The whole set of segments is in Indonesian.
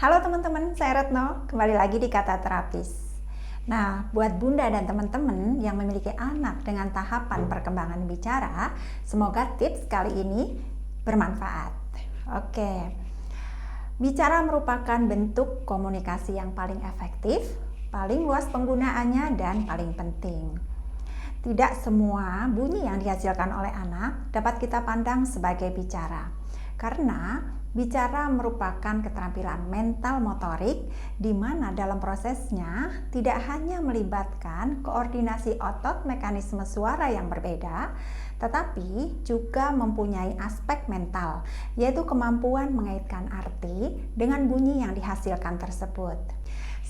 Halo teman-teman, saya Retno, kembali lagi di Kata Terapis. Nah, buat Bunda dan teman-teman yang memiliki anak dengan tahapan perkembangan bicara, semoga tips kali ini bermanfaat. Oke, bicara merupakan bentuk komunikasi yang paling efektif, paling luas penggunaannya, dan paling penting. Tidak semua bunyi yang dihasilkan oleh anak dapat kita pandang sebagai bicara, karena bicara merupakan keterampilan mental motorik di mana dalam prosesnya tidak hanya melibatkan koordinasi otot mekanisme suara yang berbeda, tetapi juga mempunyai aspek mental, yaitu kemampuan mengaitkan arti dengan bunyi yang dihasilkan tersebut.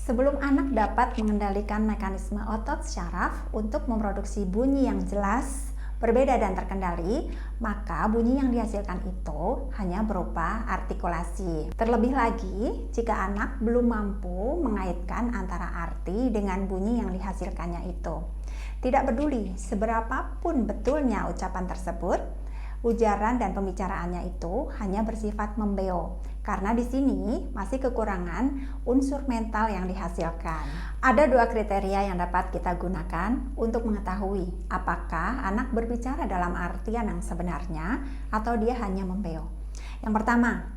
Sebelum anak dapat mengendalikan mekanisme otot syaraf untuk memproduksi bunyi yang jelas, berbeda dan terkendali, maka bunyi yang dihasilkan itu hanya berupa artikulasi. Terlebih lagi, jika anak belum mampu mengaitkan antara arti dengan bunyi yang dihasilkannya itu. Tidak peduli seberapapun betulnya ucapan tersebut, ujaran dan pembicaraannya itu hanya bersifat membeo, karena di sini masih kekurangan unsur mental yang dihasilkan. Ada dua kriteria yang dapat kita gunakan untuk mengetahui apakah anak berbicara dalam artian yang sebenarnya atau dia hanya membeo. Yang pertama,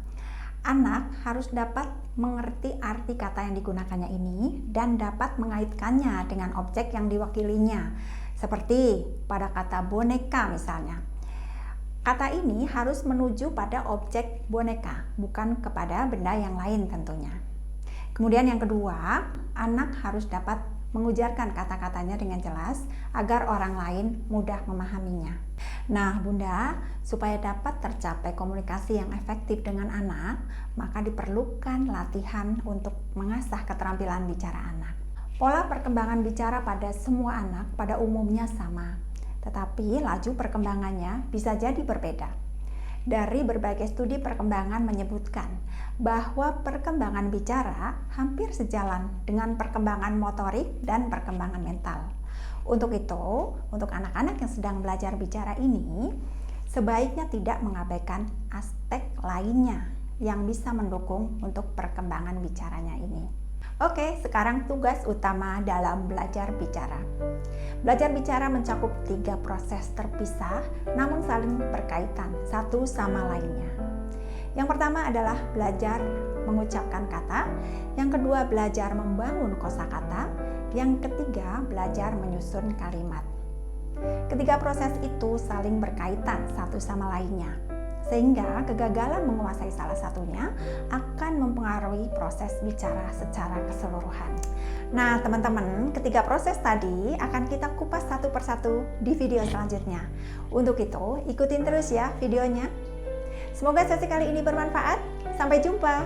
anak harus dapat mengerti arti kata yang digunakannya ini dan dapat mengaitkannya dengan objek yang diwakilinya, seperti pada kata boneka misalnya. Kata ini harus menuju pada objek boneka, bukan kepada benda yang lain tentunya. Kemudian yang kedua, anak harus dapat mengujarkan kata-katanya dengan jelas agar orang lain mudah memahaminya. Nah, Bunda, supaya dapat tercapai komunikasi yang efektif dengan anak, maka diperlukan latihan untuk mengasah keterampilan bicara anak. Pola perkembangan bicara pada semua anak pada umumnya sama, tetapi laju perkembangannya bisa jadi berbeda. Dari berbagai studi perkembangan menyebutkan bahwa perkembangan bicara hampir sejalan dengan perkembangan motorik dan perkembangan mental. Untuk itu, untuk anak-anak yang sedang belajar bicara ini, sebaiknya tidak mengabaikan aspek lainnya yang bisa mendukung untuk perkembangan bicaranya ini. Oke, sekarang tugas utama dalam belajar bicara. Belajar bicara mencakup 3 proses terpisah namun saling berkaitan satu sama lainnya. Yang pertama adalah belajar mengucapkan kata, yang kedua belajar membangun kosakata, yang ketiga belajar menyusun kalimat. Ketiga proses itu saling berkaitan satu sama lainnya, sehingga kegagalan menguasai salah satunya akan mempengaruhi proses bicara secara keseluruhan. Nah, teman-teman, ketiga proses tadi akan kita kupas satu persatu di video selanjutnya. Untuk itu, ikutin terus ya videonya. Semoga sesi kali ini bermanfaat. Sampai jumpa.